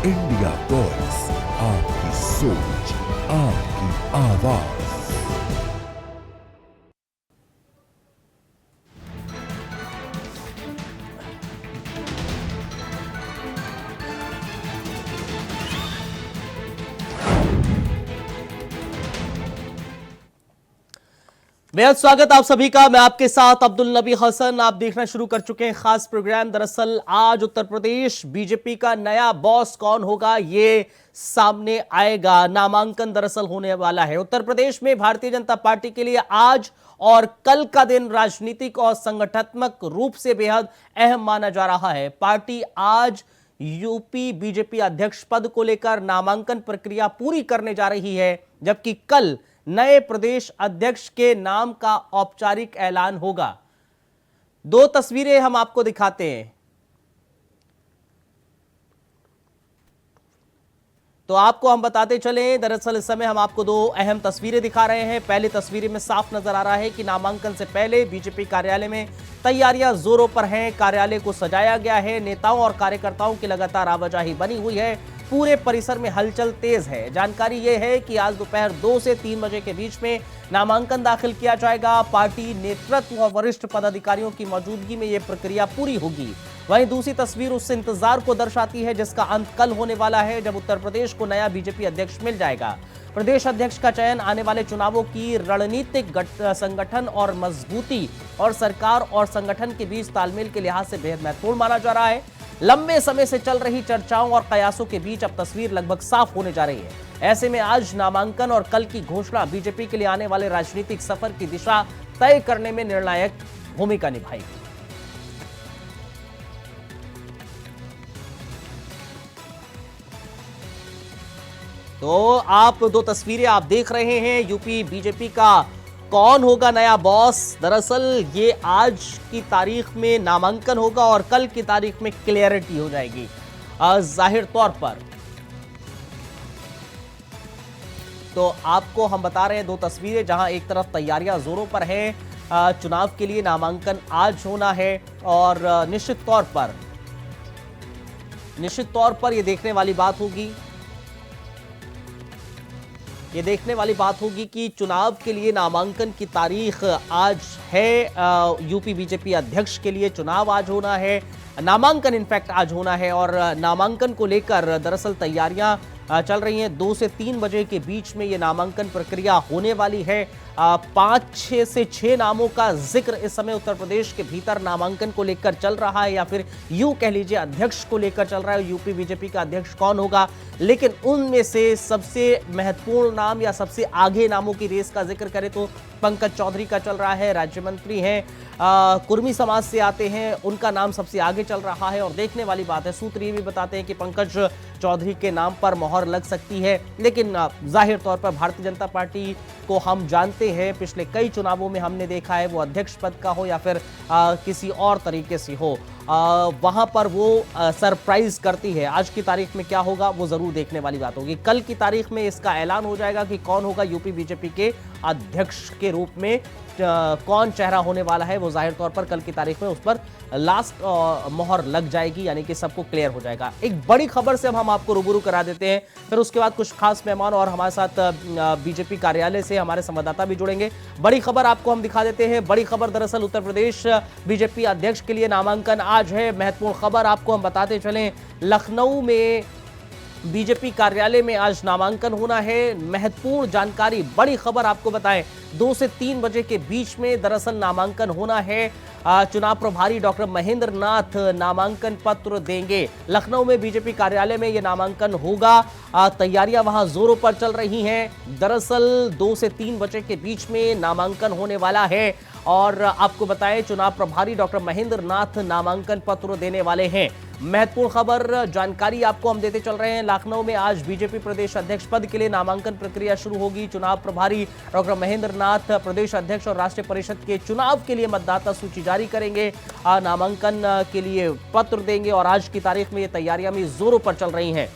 India voice, आपकी सोच, आपकी आवाज। बेहद स्वागत आप सभी का। मैं आपके साथ अब्दुल नबी हसन। आप देखना शुरू कर चुके हैं खास प्रोग्राम। दरअसल आज उत्तर प्रदेश बीजेपी का नया बॉस कौन होगा ये सामने आएगा। नामांकन दरअसल होने वाला है उत्तर प्रदेश में। भारतीय जनता पार्टी के लिए आज और कल का दिन राजनीतिक और संगठनात्मक रूप से बेहद अहम माना जा रहा है। पार्टी आज यूपी बीजेपी अध्यक्ष पद को लेकर नामांकन प्रक्रिया पूरी करने जा रही है, जबकि कल नए प्रदेश अध्यक्ष के नाम का औपचारिक ऐलान होगा। दो तस्वीरें हम आपको दिखाते हैं। तो आपको हम बताते चलें, दरअसल इस समय हम आपको दो अहम तस्वीरें दिखा रहे हैं। पहली तस्वीर में साफ नजर आ रहा है कि नामांकन से पहले बीजेपी कार्यालय में तैयारियां जोरों पर हैं। कार्यालय को सजाया गया है। नेताओं और कार्यकर्ताओं की लगातार आवाजाही बनी हुई है। पूरे परिसर में हलचल तेज है। जानकारी यह है कि आज दोपहर 2 से 3 बजे के बीच में नामांकन दाखिल किया जाएगा। पार्टी नेतृत्व और वरिष्ठ पदाधिकारियों की मौजूदगी में यह प्रक्रिया पूरी होगी। वहीं दूसरी तस्वीर उस इंतजार को दर्शाती है जिसका अंत कल होने वाला है, जब उत्तर प्रदेश को नया बीजेपी अध्यक्ष मिल जाएगा। प्रदेश अध्यक्ष का चयन आने वाले चुनावों की रणनीतिक संगठन और मजबूती और सरकार और संगठन के बीच तालमेल के लिहाज से बेहद महत्वपूर्ण माना जा रहा है। लंबे समय से चल रही चर्चाओं और कयासों के बीच अब तस्वीर लगभग साफ होने जा रही है। ऐसे में आज नामांकन और कल की घोषणा बीजेपी के लिए आने वाले राजनीतिक सफर की दिशा तय करने में निर्णायक भूमिका निभाएगी। तो आप दो तस्वीरें आप देख रहे हैं। यूपी बीजेपी का कौन होगा नया बॉस, दरअसल ये आज की तारीख में नामांकन होगा और कल की तारीख में क्लियरिटी हो जाएगी जाहिर तौर पर। तो आपको हम बता रहे हैं दो तस्वीरें, जहां एक तरफ तैयारियां जोरों पर हैं। चुनाव के लिए नामांकन आज होना है और निश्चित तौर पर ये देखने वाली बात होगी कि चुनाव के लिए नामांकन की तारीख आज है। यूपी बीजेपी अध्यक्ष के लिए चुनाव आज होना है, नामांकन इनफैक्ट आज होना है। और नामांकन को लेकर दरअसल तैयारियां चल रही हैं। 2 से 3 बजे के बीच में ये नामांकन प्रक्रिया होने वाली है। 5 से 6 नामों का जिक्र इस समय उत्तर प्रदेश के भीतर नामांकन को लेकर चल रहा है, या फिर यूं कह लीजिए अध्यक्ष को लेकर चल रहा है। यूपी बीजेपी का अध्यक्ष कौन होगा, लेकिन उनमें से सबसे महत्वपूर्ण नाम या सबसे आगे नामों की रेस का जिक्र करें तो पंकज चौधरी का चल रहा है। राज्य मंत्री हैं, कुर्मी समाज से आते हैं, उनका नाम सबसे आगे चल रहा है। और देखने वाली बात है, सूत्र ये भी बताते हैं कि पंकज चौधरी के नाम पर मोहर लग सकती है। लेकिन जाहिर तौर पर भारतीय जनता पार्टी को हम जानते हैं, पिछले कई चुनावों में हमने देखा है, वो अध्यक्ष पद का हो या फिर किसी और तरीके से हो, वहां पर वो सरप्राइज करती है। आज की तारीख में क्या होगा वो जरूर देखने वाली बात होगी। कल की तारीख में इसका ऐलान हो जाएगा कि कौन होगा यूपी बीजेपी के अध्यक्ष के रूप में, कौन चेहरा होने वाला है। वो जाहिर तौर पर कल की तारीख में उस पर लास्ट मोहर लग जाएगी, यानी कि सबको क्लियर हो जाएगा। एक बड़ी खबर से अब हम आपको रूबरू करा देते हैं, फिर उसके बाद कुछ खास मेहमान और हमारे साथ बीजेपी कार्यालय से हमारे संवाददाता भी जुड़ेंगे। बड़ी खबर आपको हम दिखा देते हैं। बड़ी खबर दरअसल उत्तर प्रदेश बीजेपी अध्यक्ष के लिए नामांकन आज है। महत्वपूर्ण खबर आपको हम बताते चलें, लखनऊ में बीजेपी कार्यालय में आज नामांकन होना है। महत्वपूर्ण जानकारी, बड़ी खबर आपको बताएं, 2 से 3 बजे के बीच में दरअसल नामांकन होना है। चुनाव प्रभारी डॉक्टर महेंद्र नाथ नामांकन पत्र देंगे। लखनऊ में बीजेपी कार्यालय में यह नामांकन होगा। तैयारियां वहां जोरों पर चल रही हैं। दरअसल 2 से 3 बजे के बीच में नामांकन होने वाला है। और आपको बताएं, चुनाव प्रभारी डॉक्टर महेंद्र नाथ नामांकन पत्र देने वाले हैं। महत्वपूर्ण खबर, जानकारी आपको हम देते चल रहे हैं। लखनऊ में आज बीजेपी प्रदेश अध्यक्ष पद के लिए नामांकन प्रक्रिया शुरू होगी। चुनाव प्रभारी डॉक्टर महेंद्र नाथ प्रदेश अध्यक्ष और राष्ट्रीय परिषद के चुनाव के लिए मतदाता सूची जारी करेंगे, नामांकन के लिए पत्र देंगे। और आज की तारीख में ये तैयारियां भी जोरों पर चल रही हैं।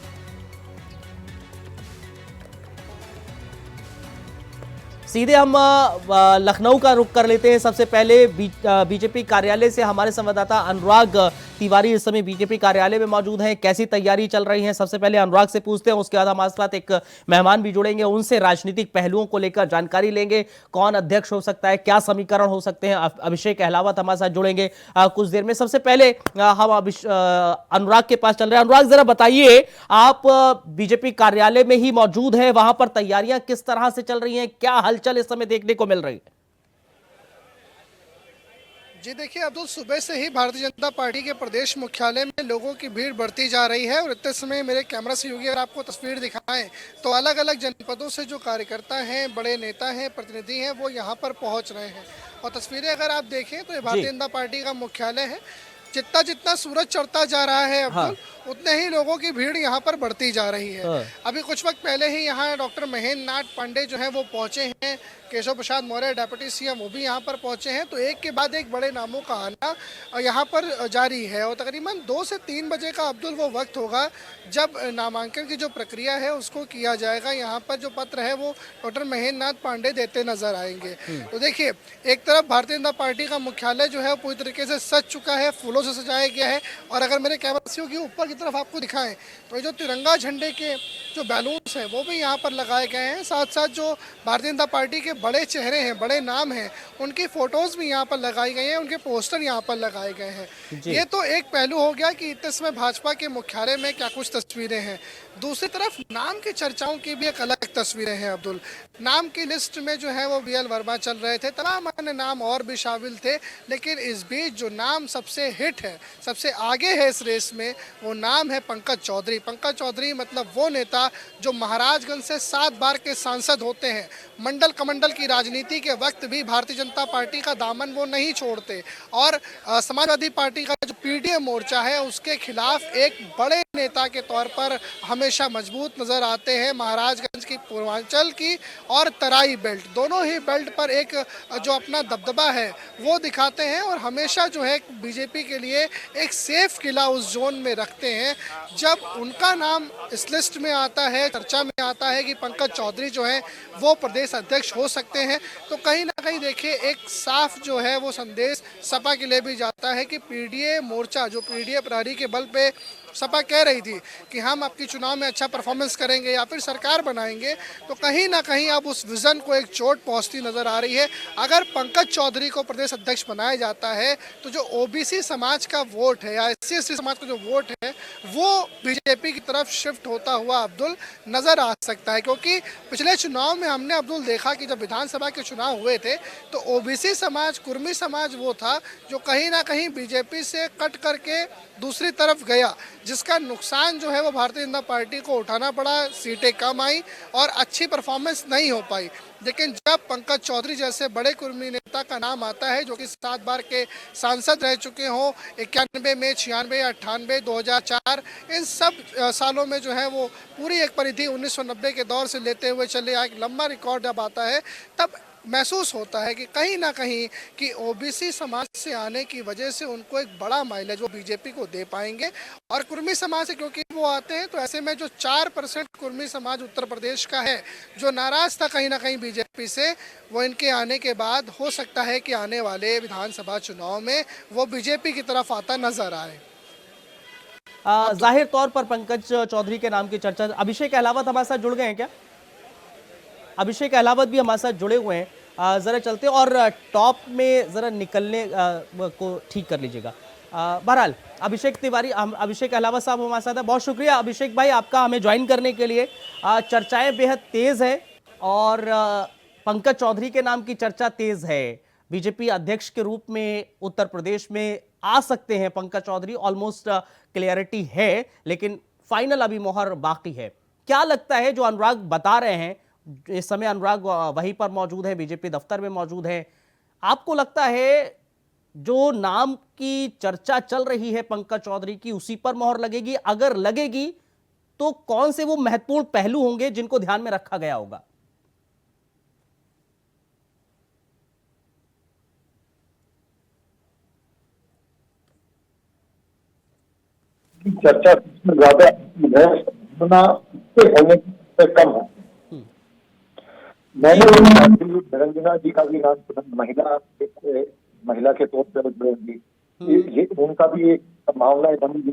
सीधे हम लखनऊ का रुख कर लेते हैं। सबसे पहले बीजेपी कार्यालय से हमारे संवाददाता अनुराग तिवारी इस समय बीजेपी कार्यालय में मौजूद हैं। कैसी तैयारी चल रही है, सबसे पहले अनुराग से पूछते हैं, उसके बाद हमारे साथ एक मेहमान भी जुड़ेंगे, उनसे राजनीतिक पहलुओं को लेकर जानकारी लेंगे। कौन अध्यक्ष हो सकता है, क्या समीकरण हो सकते हैं। अभिषेक अहलावत हमारे साथ जुड़ेंगे कुछ देर में। सबसे पहले हम अनुराग के पास चल रहे हैं। अनुराग, जरा बताइए, आप बीजेपी कार्यालय में ही मौजूद हैं, वहां पर तैयारियां किस तरह से चल रही हैं, क्या हलचल इस समय देखने को मिल रही है? जी देखिए अब्दुल, सुबह से ही भारतीय जनता पार्टी के प्रदेश मुख्यालय में लोगों की भीड़ बढ़ती जा रही है और इतने समय मेरे कैमरा सहयोगी अगर आपको तस्वीर दिखाएं तो अलग अलग जनपदों से जो कार्यकर्ता हैं, बड़े नेता हैं, प्रतिनिधि हैं, वो यहाँ पर पहुँच रहे हैं। और तस्वीरें अगर आप देखें तो ये भारतीय जनता पार्टी का मुख्यालय है। जितना जितना सूरज चढ़ता जा रहा है अब्दुल, उतने ही लोगों की भीड़ यहाँ पर बढ़ती जा रही है। अभी कुछ वक्त पहले ही यहाँ डॉक्टर महेंद्र नाथ पांडे जो है वो पहुंचे हैं, केशव प्रसाद मौर्य डेप्यूटी सीएम वो भी यहाँ पर पहुंचे हैं। तो एक के बाद एक बड़े नामों का आना यहाँ पर जारी है और तकरीबन 2 से 3 बजे का अब्दुल वो वक्त होगा जब नामांकन की जो प्रक्रिया है उसको किया जाएगा। यहाँ पर जो पत्र है वो डॉक्टर महेंद्र नाथ पांडे देते नजर आएंगे। तो देखिए, एक तरफ भारतीय जनता पार्टी का मुख्यालय जो है पूरी तरीके से सज चुका है, फूलों से सजाया गया है। और अगर मेरे कैमरा सहयोगी ऊपर की तरफ आपको दिखाएं तो ये जो तिरंगा झंडे के जो बैलून्स हैं वो भी यहाँ पर लगाए गए हैं। साथ साथ जो भारतीय जनता पार्टी के बड़े चेहरे हैं, बड़े नाम हैं, उनकी फोटोज भी यहाँ पर लगाई गई हैं, उनके पोस्टर यहाँ पर लगाए गए हैं। ये तो एक पहलू हो गया कि इतने समय भाजपा के मुख्यालय में क्या कुछ तस्वीरें हैं। दूसरी तरफ नाम की चर्चाओं की भी एक अलग तस्वीरें हैं अब्दुल। नाम की लिस्ट में जो है वो बीएल वर्मा चल रहे थे, तमाम अन्य नाम और भी शामिल थे, लेकिन इस बीच जो नाम सबसे हिट है, सबसे आगे है इस रेस में, वो नाम है पंकज चौधरी। पंकज चौधरी मतलब वो नेता जो महाराजगंज से 7 बार के सांसद होते हैं। मंडल कमंडल की राजनीति के वक्त भी भारतीय जनता पार्टी का दामन वो नहीं छोड़ते और समाजवादी पार्टी का जो पीडीए मोर्चा है उसके खिलाफ एक बड़े नेता के तौर पर हमेशा मजबूत नजर आते हैं। महाराजगंज की, पूर्वांचल की और तराई बेल्ट, दोनों ही बेल्ट पर एक जो अपना दबदबा है वो दिखाते हैं और हमेशा जो है बीजेपी के लिए एक सेफ किला उस जोन में रखते हैं। जब उनका नाम इस लिस्ट में आता है, चर्चा में आता है कि पंकज चौधरी जो है वो प्रदेश अध्यक्ष हो सकते हैं, तो कहीं ना कहीं देखिए एक साफ जो है वो संदेश सपा के लिए भी जाता है कि पीडीए मोर्चा, जो पीडीए प्रहरी के बल पे सपा कह रही थी कि हम आपकी चुनाव में अच्छा परफॉर्मेंस करेंगे या फिर सरकार बनाएंगे, तो कहीं ना कहीं अब उस विजन को एक चोट पहुंचती नजर आ रही है। अगर पंकज चौधरी को प्रदेश अध्यक्ष बनाया जाता है तो जो ओबीसी समाज का वोट है या एससी समाज का जो वोट है वो बीजेपी की तरफ शिफ्ट होता हुआ अब्दुल नजर आ सकता है। क्योंकि पिछले चुनाव में हमने अब्दुल देखा कि जब विधानसभा के चुनाव हुए थे तो ओबीसी समाज, कुर्मी समाज वो था जो कहीं ना कहीं बीजेपी से कट करके दूसरी तरफ गया, जिसका नुकसान जो है वो भारतीय जनता पार्टी को उठाना पड़ा। सीटें कम आई और अच्छी परफॉर्मेंस नहीं हो पाई। लेकिन जब पंकज चौधरी जैसे बड़े कुर्मी नेता का नाम आता है जो कि 7 बार के सांसद रह चुके हों, 91 में, 96, 98, 2004, इन सब सालों में जो है वो पूरी एक परिधि 1990 के दौर से लेते हुए चले आए, एक लंबा रिकॉर्ड जब आता है तब महसूस होता है कि कहीं ना कहीं कि ओबीसी समाज से आने की वजह से उनको एक बड़ा माइलेज वो बीजेपी को दे पाएंगे। और कुर्मी समाज से क्योंकि वो आते हैं तो ऐसे में जो 4% कुर्मी समाज उत्तर प्रदेश का है जो नाराज था कहीं ना कहीं बीजेपी से, वो इनके आने के बाद हो सकता है कि आने वाले विधानसभा चुनाव में वो बीजेपी की तरफ आता नजर आए। जाहिर तौर पर पंकज चौधरी के नाम की चर्चा। अभिषेक अहलावत हमारे साथ जुड़ गए हैं क्या? अभिषेक अहलावत भी हमारे साथ जुड़े हुए हैं। जरा चलते और टॉप में जरा निकलने को ठीक कर लीजिएगा। बहरहाल अभिषेक अहलावत साहब हमारे साथ है। बहुत शुक्रिया अभिषेक भाई आपका हमें ज्वाइन करने के लिए। चर्चाएं बेहद तेज है और पंकज चौधरी के नाम की चर्चा तेज है। बीजेपी अध्यक्ष के रूप में उत्तर प्रदेश में आ सकते हैं पंकज चौधरी, ऑलमोस्ट क्लियरिटी है, लेकिन फाइनल अभी मोहर बाकी है। क्या लगता है जो अनुराग बता रहे हैं, इस समय अनुराग वहीं पर मौजूद है, बीजेपी दफ्तर में मौजूद है, आपको लगता है जो नाम की चर्चा चल रही है पंकज चौधरी की उसी पर मोहर लगेगी? अगर लगेगी तो कौन से वो महत्वपूर्ण पहलू होंगे जिनको ध्यान में रखा गया होगा? चर्चा ज्यादा है, होने से कम है। मैंने निरंजना जी का भी नाम सुना, महिला के तौर पर ये उनका भी एक मामला है बनी।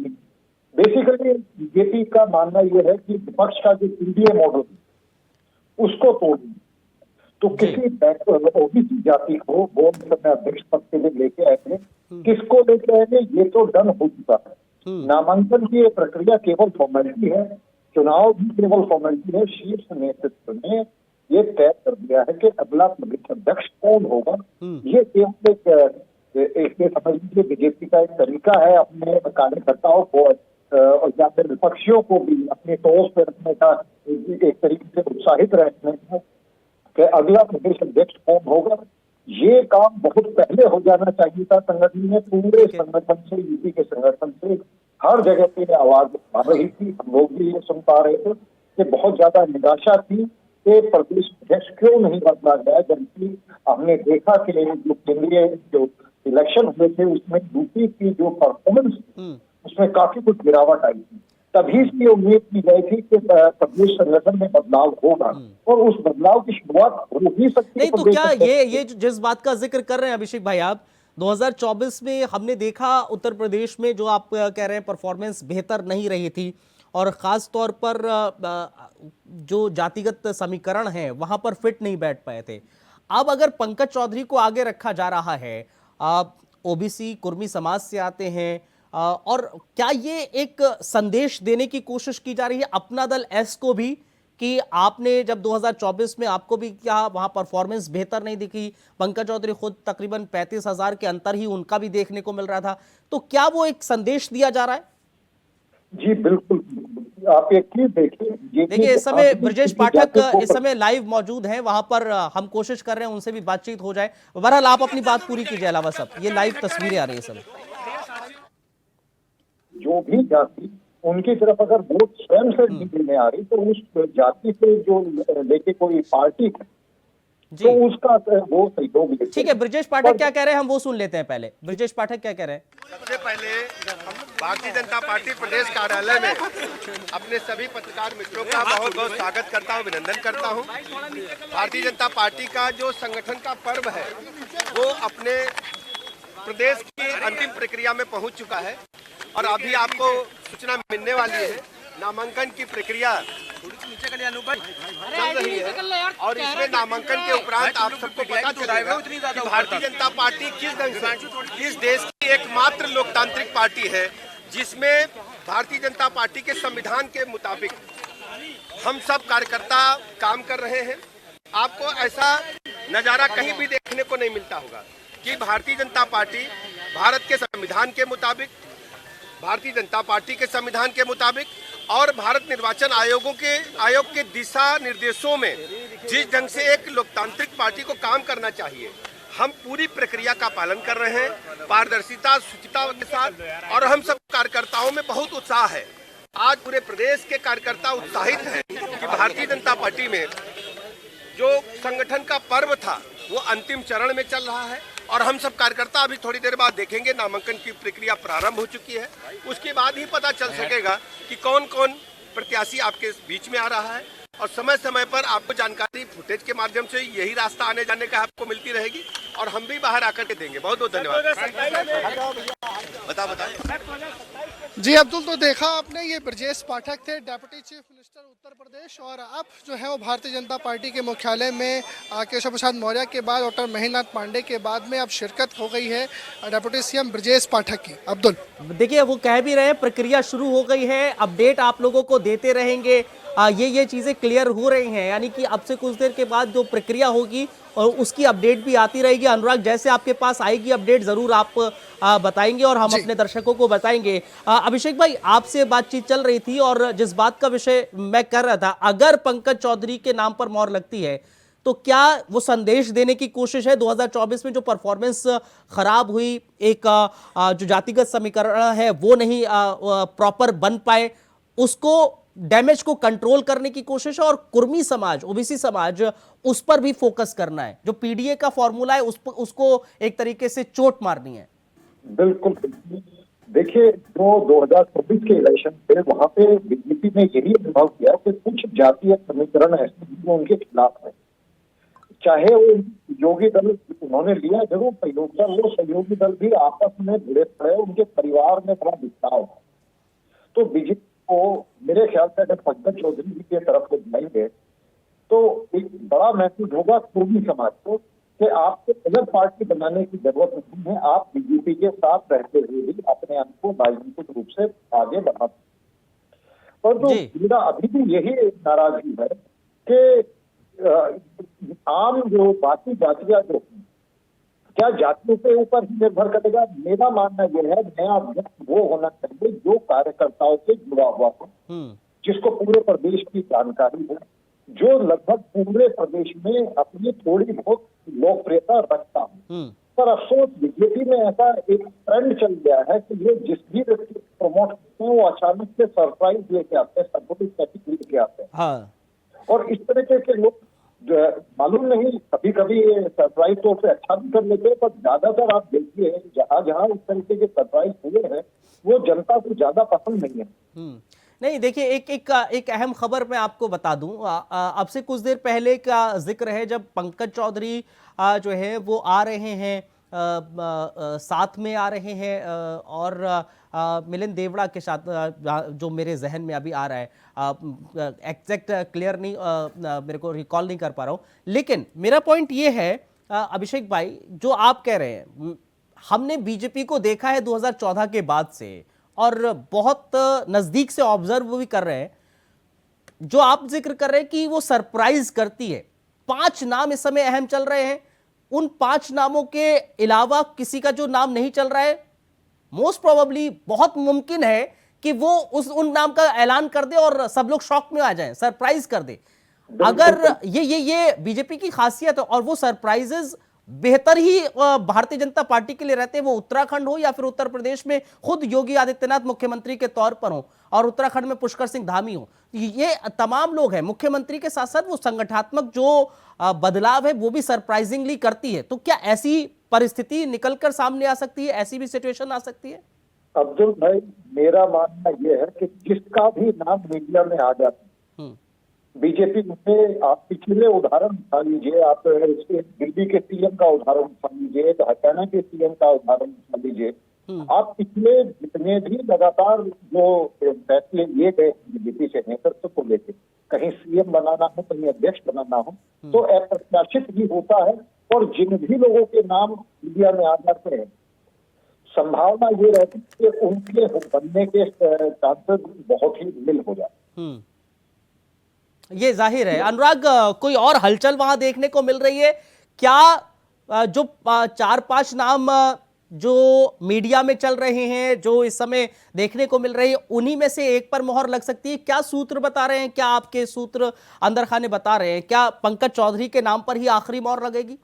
बेसिकली बीजेपी का मानना यह है कि विपक्ष का जो इंडिया मॉडल उसको तोड़ना, तो किसी ओबीसी जाति को वो अपने अध्यक्ष पद के लिए लेके आए थे, किसको लेके आए थे ये तो डन हो चुका है। नामांकन की प्रक्रिया केवल फॉर्मेलिटी है, चुनाव भी केवल फॉर्मेलिटी है। शीर्ष नेतृत्व ने ये तय कर दिया है कि अगला प्रदेश अध्यक्ष कौन होगा। ये केवल एक समझ लीजिए बीजेपी का एक तरीका है अपने कार्यकर्ताओं को और या फिर विपक्षियों को भी अपने टॉस पे रखने का, एक तरीके से उत्साहित रखने का कि अगला प्रदेश अध्यक्ष कौन होगा। ये काम बहुत पहले हो जाना चाहिए था। संगठन में पूरे संगठन से, यूपी के संगठन से हर जगह पे आवाज आ रही थी। हम लोग भी ये सुन पा रहे थे कि बहुत ज्यादा निराशा थी कि प्रदेश अध्यक्ष क्यों नहीं बदला गया, जबकि हमने देखा कि जो केंद्रीय जो इलेक्शन हुए थे उसमें यूपी की जो परफॉर्मेंस उसमें काफी कुछ गिरावट आई थी। तभी से उम्मीद की गई थी कि प्रदेश संगठन में बदलाव होगा और उस बदलाव की शुरुआत हो भी सकती है। नहीं तो क्या ये जिस बात का जिक्र कर रहे हैं अभिषेक भाई आप, 2024 में हमने देखा उत्तर प्रदेश में जो आप कह रहे हैं परफॉर्मेंस बेहतर नहीं रही थी और खास तौर पर जो जातिगत समीकरण है वहां पर फिट नहीं बैठ पाए थे। अब अगर पंकज चौधरी को आगे रखा जा रहा है, ओबीसी कुर्मी समाज से आते हैं, और क्या ये एक संदेश देने की कोशिश की जा रही है अपना दल एस को भी कि आपने जब 2024 में आपको भी क्या वहां परफॉर्मेंस बेहतर नहीं दिखी, पंकज चौधरी खुद तकरीबन 35,000 के अंतर ही उनका भी देखने को मिल रहा था, तो क्या वो एक संदेश दिया जा रहा है? जी बिल्कुल, आप एक चीज देखिए इस समय ब्रजेश पाठक इस समय लाइव मौजूद हैं, वहां पर हम कोशिश कर रहे हैं उनसे भी बातचीत हो जाए। बहरहाल आप अपनी बात पूरी कीजिए अलावा सब, ये लाइव तस्वीरें आ रही है सब। जो भी जाति उनकी तरफ अगर वोट स्वयं से नहीं देने आ रही तो उस जाति से जो लेके कोई पार्टी है तो उसका वो सहयोग। ठीक है, ब्रजेश पाठक क्या कह रहे हैं हम वो सुन लेते हैं पहले। ब्रजेश पाठक क्या कह रहे हैं? सबसे पहले भारतीय जनता पार्टी प्रदेश कार्यालय में अपने सभी पत्रकार मित्रों का बहुत बहुत स्वागत करता हूं, अभिनंदन करता हूं। भारतीय जनता पार्टी का जो संगठन का पर्व है वो अपने प्रदेश की अंतिम प्रक्रिया में पहुंच चुका है और अभी आपको सूचना मिलने वाली है। नामांकन की प्रक्रिया चल रही है और इसमें नामांकन के उपरांत आप सबको पता चलेगा कि भारतीय जनता पार्टी किस ढंग से इस देश की एकमात्र लोकतांत्रिक पार्टी है जिसमें भारतीय जनता पार्टी के संविधान के मुताबिक हम सब कार्यकर्ता काम कर रहे हैं। आपको ऐसा नजारा कहीं भी देखने को नहीं मिलता होगा कि भारतीय जनता पार्टी भारत के संविधान के मुताबिक, भारतीय जनता पार्टी के संविधान के मुताबिक और भारत निर्वाचन आयोग के दिशा निर्देशों में जिस ढंग से एक लोकतांत्रिक पार्टी को काम करना चाहिए, हम पूरी प्रक्रिया का पालन कर रहे हैं पारदर्शिता शुचिता के साथ। और हम सब कार्यकर्ताओं में बहुत उत्साह है। आज पूरे प्रदेश के कार्यकर्ता उत्साहित हैं कि भारतीय जनता पार्टी में जो संगठन का पर्व था वो अंतिम चरण में चल रहा है और हम सब कार्यकर्ता अभी थोड़ी देर बाद देखेंगे। नामांकन की प्रक्रिया प्रारंभ हो चुकी है, उसके बाद ही पता चल सकेगा कि कौन कौन प्रत्याशी आपके बीच में आ रहा है और समय समय पर आपको जानकारी फुटेज के माध्यम से यही रास्ता आने जाने का आपको मिलती रहेगी और हम भी बाहर आकर के देंगे। बहुत बहुत धन्यवाद। जी अब्दुल, तो देखा आपने, ये ब्रजेश पाठक थे, deputy chief minister Uttar Pradesh. और अब जो है वो भारतीय जनता पार्टी के मुख्यालय में केशव प्रसाद मौर्य के बाद डॉक्टर महेंद्रनाथ पांडे के बाद में अब शिरकत हो गई है डेप्यूटी सीएम ब्रजेश पाठक की। अब्दुल देखिए, वो कह भी रहे हैं प्रक्रिया शुरू हो गई है, अपडेट आप लोगों को देते रहेंगे। ये चीजें क्लियर हो रही हैं, यानी कि अब से कुछ देर के बाद जो प्रक्रिया होगी और उसकी अपडेट भी आती रहेगी। अनुराग, जैसे आपके पास आएगी अपडेट जरूर आप बताएंगे और हम अपने दर्शकों को बताएंगे। अभिषेक भाई, आपसे बातचीत चल रही थी और जिस बात का विषय मैं कर रहा था, अगर पंकज चौधरी के नाम पर मोहर लगती है तो क्या वो संदेश देने की कोशिश है 2024 में जो परफॉर्मेंस खराब हुई, एक जो जातिगत समीकरण है वो नहीं प्रॉपर बन पाए, उसको डैमेज को कंट्रोल करने की कोशिश है और कुर्मी समाज, ओबीसी समाज, उस पर भी फोकस करना है। जो पीडीए का फॉर्मूला है उसको एक तरीके से चोट मारनी है। बिल्कुल। देखिए, जो 2024 के इलेक्शन थे वहां पे बीजेपी ने यही अनुभव किया कि कुछ जातीय समीकरण ऐसे जो उनके खिलाफ है। चाहे वो योगी दल उन्होंने लिया जरूर सहयोग का, वो सहयोगी दल भी आपस में भिड़े पड़े, उनके परिवार में बड़ा बिखराव है। तो बीजेपी को मेरे ख्याल से अगर पंकज चौधरी जी की तरफ को जाएंगे तो एक बड़ा मैसेज होगा कुर्मी समाज को कि आपको अलग पार्टी बनाने की जरूरत नहीं है, आप बीजेपी के साथ रहते हुए भी अपने आप को राजनीतिक रूप से आगे बढ़ा। परंतु मेरा अभी भी यही नाराजगी है कि आम जो बाकी जातियां जो क्या जातियों के ऊपर ही निर्भर करेगा। मेरा मानना यह है नया अध्यक्ष वो होना चाहिए जो कार्यकर्ताओं से जुड़ा हुआ हो, जिसको पूरे प्रदेश की जानकारी हो, जो लगभग पूरे प्रदेश में अपनी थोड़ी बहुत लोकप्रियता रखता हो। पर अफसोस बीजेपी में ऐसा एक ट्रेंड चल गया है कि ये जिस भी व्यक्ति को प्रमोट करते हैं वो अचानक से सरप्राइज लेके आते हैं, सर्टिफिकेट लेके आते हैं। हाँ। और इस तरीके के लोग मालूम नहीं, कभी कभी सरप्राइज तो उसे अच्छा भी कर लेते हैं, पर ज्यादातर आप देखिए जहां जहां इस तरीके के सरप्राइज हुए हैं वो जनता को ज्यादा पसंद नहीं है। नहीं, देखिए एक अहम खबर मैं आपको बता दूं। अब से कुछ देर पहले का जिक्र है जब पंकज चौधरी जो है वो आ रहे हैं, साथ में आ रहे हैं और मिलिंद देवड़ा के साथ, जो मेरे जहन में अभी आ रहा है, एग्जैक्ट क्लियर नहीं, मेरे को रिकॉल नहीं कर पा रहा हूँ। लेकिन मेरा पॉइंट ये है अभिषेक भाई, जो आप कह रहे हैं, हमने बीजेपी को देखा है 2014 के बाद से और बहुत नजदीक से ऑब्जर्व भी कर रहे हैं। जो आप जिक्र कर रहे हैं कि वो सरप्राइज करती है, 5 नाम इस समय अहम चल रहे हैं, उन 5 नामों के अलावा किसी का जो नाम नहीं चल रहा है, मोस्ट प्रोबेबली बहुत मुमकिन है कि वो उन नाम का ऐलान कर दे और सब लोग शॉक में आ जाएं, सरप्राइज कर दे। अगर ये बीजेपी की खासियत है और वो सरप्राइजेस बेहतर ही भारतीय जनता पार्टी के लिए रहते हैं, वो उत्तराखंड हो या फिर उत्तर प्रदेश में खुद योगी आदित्यनाथ मुख्यमंत्री के तौर पर हो और उत्तराखंड में पुष्कर सिंह धामी हो। ये तमाम लोग हैं, मुख्यमंत्री के साथ साथ वो संगठनात्मक जो बदलाव है वो भी सरप्राइजिंगली करती है। तो क्या ऐसी परिस्थिति निकलकर सामने आ सकती है, ऐसी भी सिचुएशन आ सकती है? अब्दुल भाई, मेरा मानना यह है कि जिसका भी नाम मीडिया में आ जाता है, बीजेपी में आप पिछले उदाहरण उठा लीजिए, आप दिल्ली के सीएम का उदाहरण उठा लीजिए, हरियाणा के सीएम का उदाहरण उठा लीजिए, आप पिछले जितने भी लगातार जो फैसले लिए गए बीजेपी से नेतृत्व को लेकर, कहीं सीएम बनाना हो, कहीं अध्यक्ष बनाना हो, तो अप्रत्याशित ही होता है। और जिन भी लोगों के नाम मीडिया में आ जाते हैं, संभावना ये रहती है कि उनके बनने के चांसेस बहुत ही निल हो जाते। ये जाहिर है। अनुराग, कोई और हलचल वहां देखने को मिल रही है क्या? जो 4-5 नाम जो मीडिया में चल रहे हैं, जो इस समय देखने को मिल रही है, उन्हीं में से एक पर मोहर लग सकती है? क्या सूत्र बता रहे हैं, क्या आपके सूत्र अंदर खाने बता रहे हैं, क्या पंकज चौधरी के नाम पर ही आखिरी मोहर लगेगी?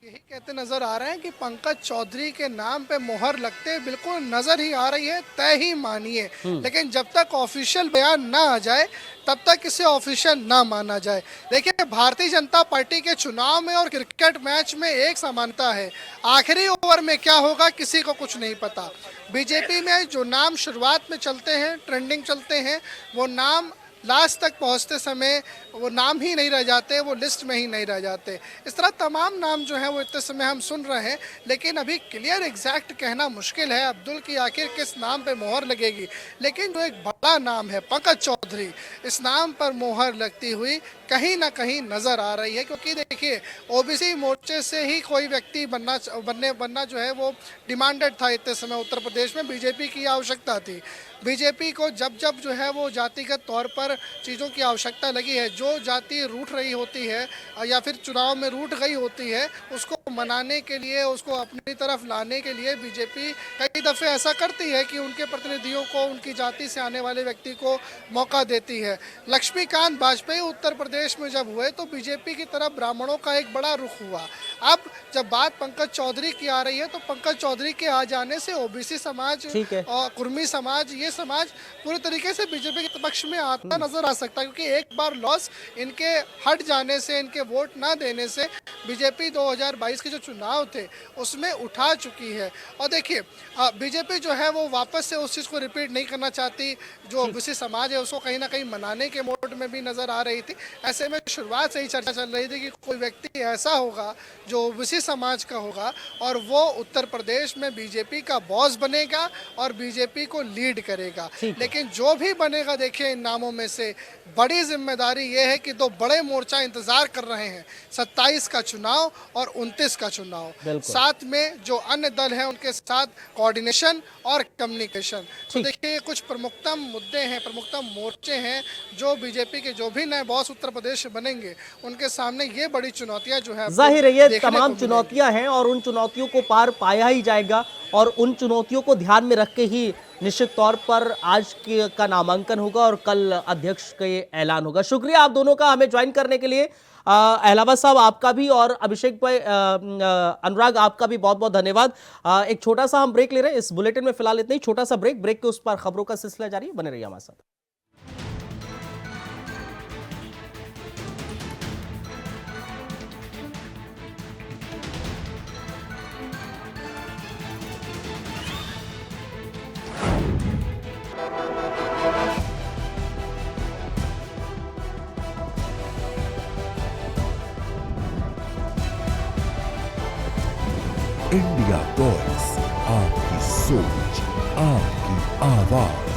यही कहते नजर आ रहे हैं कि पंकज चौधरी के नाम पे मोहर लगते बिल्कुल नजर ही आ रही है, तय ही मानिए। लेकिन जब तक ऑफिशियल बयान ना आ जाए तब तक इसे ऑफिशियल ना माना जाए। देखिए, भारतीय जनता पार्टी के चुनाव में और क्रिकेट मैच में एक समानता है, आखिरी ओवर में क्या होगा किसी को कुछ नहीं पता। बीजेपी में जो नाम शुरुआत में चलते हैं, ट्रेंडिंग चलते हैं, वो नाम लास्ट तक पहुंचते समय वो नाम ही नहीं रह जाते, वो लिस्ट में ही नहीं रह जाते। इस तरह तमाम नाम जो है वो इतने समय हम सुन रहे हैं, लेकिन अभी क्लियर एग्जैक्ट कहना मुश्किल है अब्दुल की आखिर किस नाम पे मोहर लगेगी। लेकिन जो एक बड़ा नाम है पंकज चौधरी, इस नाम पर मोहर लगती हुई कहीं ना कहीं नजर आ रही है। क्योंकि देखिए, ओबीसी मोर्चे से ही कोई व्यक्ति बनना जो है वो डिमांडेड था इतने समय उत्तर प्रदेश में, बीजेपी की आवश्यकता थी। बीजेपी को जब जो है वो जातिगत तौर पर चीज़ों की आवश्यकता लगी है, जो जाति रूठ रही होती है या फिर चुनाव में रूठ गई होती है, उसको मनाने के लिए, उसको अपनी तरफ लाने के लिए बीजेपी कई दफ़े ऐसा करती है कि उनके प्रतिनिधियों को, उनकी जाति से आने वाले व्यक्ति को मौका देती है। लक्ष्मीकांत वाजपेयी उत्तर प्रदेश में जब हुए तो बीजेपी की तरफ ब्राह्मणों का एक बड़ा रुख हुआ। अब जब बात पंकज चौधरी की आ रही है तो पंकज चौधरी के आ जाने से ओबीसी समाज ठीक है। और कुर्मी समाज, ये समाज पूरी तरीके से बीजेपी के पक्ष में आता नजर आ सकता है, क्योंकि एक बार लॉस इनके हट जाने से, इनके वोट ना देने से बीजेपी 2022 के जो चुनाव थे उसमें उठा चुकी है। और देखिए बीजेपी जो है वो वापस से उस चीज़ को रिपीट नहीं करना चाहती, जो ओबीसी समाज है उसको कहीं ना कहीं मनाने के मोड में भी नजर आ रही थी। ऐसे में शुरुआत से ही चर्चा चल रही थी कि कोई व्यक्ति ऐसा होगा जो ओबीसी समाज का होगा और वो उत्तर प्रदेश में बीजेपी का बॉस बनेगा और बीजेपी को लीड करेगा। लेकिन जो भी बनेगा, देखिए इन नामों में से बड़ी जिम्मेदारी ये है कि दो बड़े मोर्चा इंतजार कर रहे हैं, 27 का चुनाव और 29 का चुनाव। साथ में जो अन्य दल हैं उनके साथ कोऑर्डिनेशन और कम्युनिकेशन। तो देखिए कुछ प्रमुखतम मुद्दे हैं, प्रमुखतम मोर्चे हैं जो बीजेपी के जो भी नए बॉस उत्तर प्रदेश बनेंगे उनके सामने ये बड़ी चुनौतियां जो है जाहिर है ये तमाम चुनौतियां हैं और उन चुनौतियों को पार पाया ही जाएगा और उन चुनौतियों को ध्यान में रख के ही निश्चित तौर पर आज का नामांकन होगा और कल अध्यक्ष का ये ऐलान होगा। शुक्रिया आप दोनों का हमें ज्वाइन करने के लिए। अहलावत साहब आपका भी और अभिषेक भाई, अनुराग आपका भी बहुत बहुत धन्यवाद। एक छोटा सा हम ब्रेक ले रहे हैं इस बुलेटिन में, फिलहाल इतना ही छोटा सा ब्रेक के उस पर खबरों का सिलसिला जारी है, बने रहिए हमारे साथ। इंडिया वॉइस, आपकी सोच, आपकी आवाज।